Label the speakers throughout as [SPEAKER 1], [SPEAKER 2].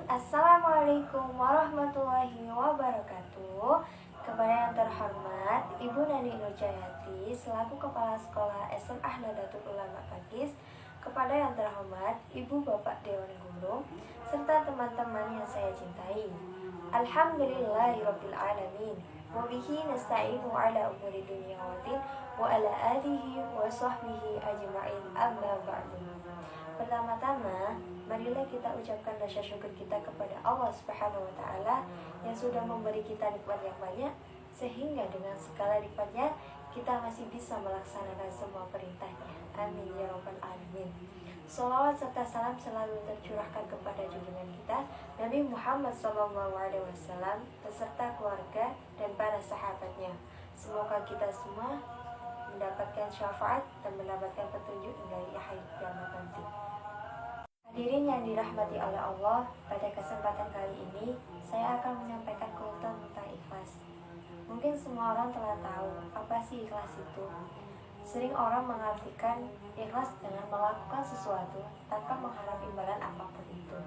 [SPEAKER 1] Assalamualaikum warahmatullahi wabarakatuh. Kepada yang terhormat Ibu Nani Nurjayati selaku Kepala Sekolah SMA Nahdlatul Ulama Pakis, kepada yang terhormat Ibu Bapak Dewan Guru, serta teman-teman yang saya cintai. Alhamdulillahirabbil alamin. Wa bihi nasta'inu ala umuri dunya waddin wa ala alihi wa sahbihi ajma'in, amma ba'du. Pertama-tama, marilah kita ucapkan rasa syukur kita kepada Allah Subhanahu wa taala yang sudah memberi kita nikmat yang banyak, sehingga dengan segala nikmatnya kita masih bisa melaksanakan semua perintahnya. Amin ya rabbal alamin. Salawat serta salam selalu tercurahkan kepada junjungan kita Nabi Muhammad SAW beserta keluarga dan para sahabatnya. Semoga kita semua mendapatkan syafaat dan mendapatkan petunjuk hingga akhir kiamat nanti. Hadirin yang dirahmati oleh Allah, pada kesempatan kali ini saya akan menyampaikan keutamaan tentang ikhlas. Mungkin semua orang telah tahu apa sih ikhlas itu. Sering orang mengartikan ikhlas dengan melakukan sesuatu tanpa mengharap imbalan apapun itu.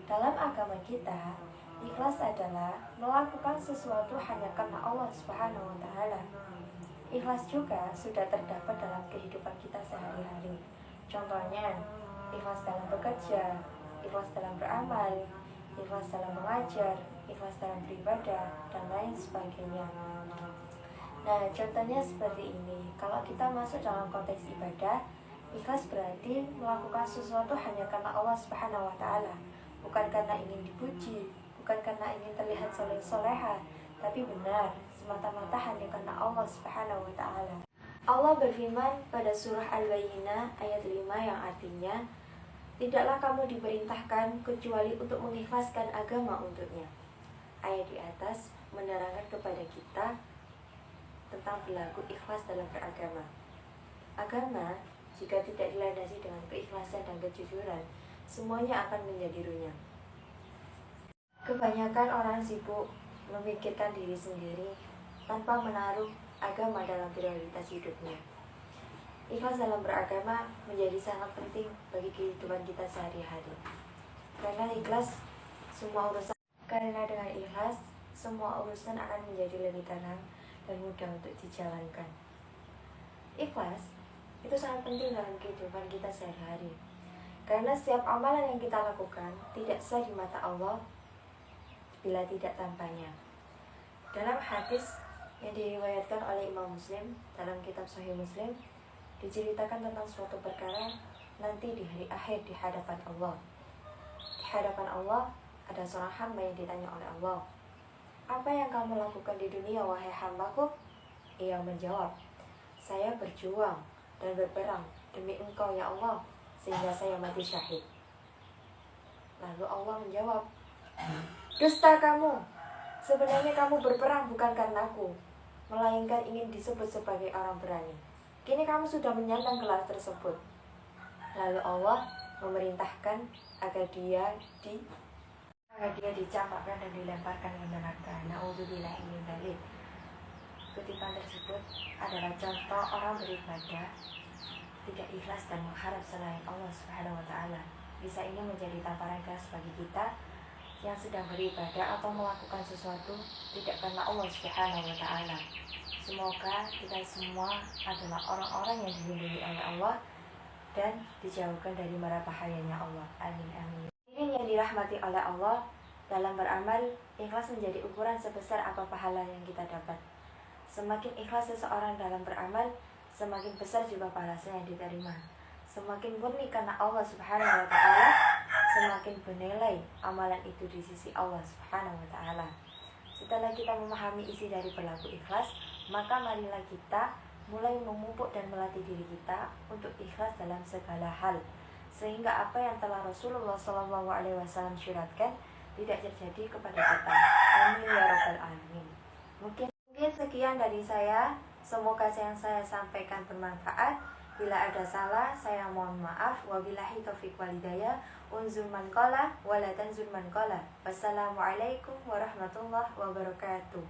[SPEAKER 1] Dalam agama kita, ikhlas adalah melakukan sesuatu hanya karena Allah Subhanahu wa taala. Ikhlas juga sudah terdapat dalam kehidupan kita sehari-hari. Contohnya, ikhlas dalam bekerja, ikhlas dalam beramal, ikhlas dalam mengajar, ikhlas dalam beribadah, dan lain sebagainya. Nah, contohnya seperti ini. Kalau kita masuk dalam konteks ibadah, ikhlas berarti melakukan sesuatu hanya karena Allah Subhanahu wa taala, bukan karena ingin dipuji, bukan karena ingin terlihat soleh-soleha, tapi benar semata-mata hanya karena Allah Subhanahu wa taala. Allah berfirman pada surah Al-Bayyinah ayat 5 yang artinya, tidaklah kamu diperintahkan kecuali untuk mengikhlaskan agama untuknya. Ayat di atas menerangkan kepada kita tentang berlaku ikhlas dalam beragama. Agama jika tidak dilandasi dengan keikhlasan dan kejujuran, semuanya akan menjadi runyam. Kebanyakan orang sibuk memikirkan diri sendiri tanpa menaruh agama dalam prioritas hidupnya. Ikhlas dalam beragama menjadi sangat penting bagi kehidupan kita sehari-hari. Karena dengan ikhlas semua urusan akan menjadi lebih tenang dan mudah untuk dijalankan. Ikhlas itu sangat penting dalam kehidupan kita sehari-hari. Karena setiap amalan yang kita lakukan tidak sah di mata Allah bila tidak tanpanya. Dalam hadis yang diriwayatkan oleh Imam Muslim dalam kitab Sahih Muslim, diceritakan tentang suatu perkara nanti di hari akhir di hadapan Allah. Di hadapan Allah ada seorang hamba yang ditanya oleh Allah, apa yang kamu lakukan di dunia wahai hambaku? Ia menjawab, saya berjuang dan berperang demi engkau ya Allah, sehingga saya mati syahid. Lalu Allah menjawab, dusta kamu, sebenarnya kamu berperang bukan karena aku, melainkan ingin disebut sebagai orang berani. Kini kamu sudah menyandang gelar tersebut. Lalu Allah memerintahkan agar dia dicampakkan dan dilemparkan ke neraka. Na'udzubillahi min dzalik. Kutipan tersebut adalah contoh orang beribadah tidak ikhlas dan mengharap selain Allah Subhanahu wa taala. Bisa ini menjadi tamparan keras bagi kita yang sedang beribadah atau melakukan sesuatu tidak karena Allah Subhanahu wa taala. Semoga kita semua adalah orang-orang yang dilindungi oleh Allah dan dijauhkan dari mara bahayanya Allah. Amin amin. Ini yang dirahmati oleh Allah, dalam beramal ikhlas menjadi ukuran sebesar apa pahala yang kita dapat. Semakin ikhlas seseorang dalam beramal, semakin besar juga pahalanya yang diterima. Semakin murni karena Allah Subhanahu wa taala, semakin bernilai amalan itu di sisi Allah Subhanahu wa taala. Setelah kita memahami isi dari berlaku ikhlas, maka marilah kita mulai memupuk dan melatih diri kita untuk ikhlas dalam segala hal, sehingga apa yang telah Rasulullah SAW syaratkan tidak terjadi kepada kita. Amin ya rabbal alamin. Mungkin sekian dari saya. Semoga yang saya sampaikan bermanfaat. Bila ada salah, saya mohon maaf. Wabillahi taufiq walhidayah. Unzur man qala wa la tanzur man qala. Wassalamualaikum warahmatullahi wabarakatuh.